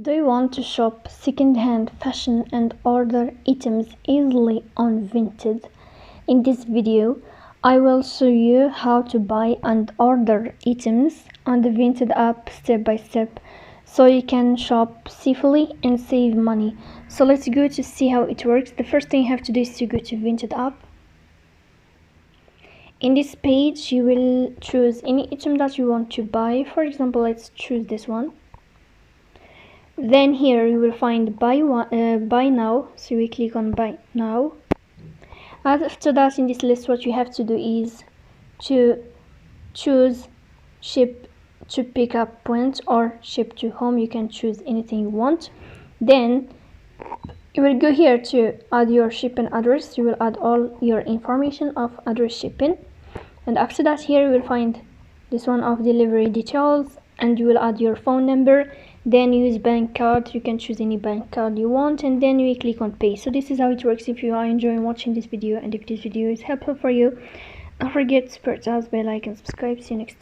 Do you want to shop second-hand fashion and order items easily on Vinted? In this video, I will show you how to buy and order items on the Vinted app step by step, so you can shop safely and save money. So let's go to see how it works. The first thing you have to do is to go to Vinted app. In this page, you will choose any item that you want to buy. For example, let's choose this one. Then here you will find buy now, so we click on buy now. After that, in this list, what you have to do is to choose ship to pickup point or ship to home. You can choose anything you want. Then you will go here to add your shipping address. You will add all your information of address shipping, and after that, here you will find this one of delivery details, and you will add your phone number. Then use bank card. You can choose any bank card you want, and then you click on pay. So this is how it works. If you are enjoying watching this video, and if this video is helpful for you, don't forget to support us by like and subscribe. See you next time.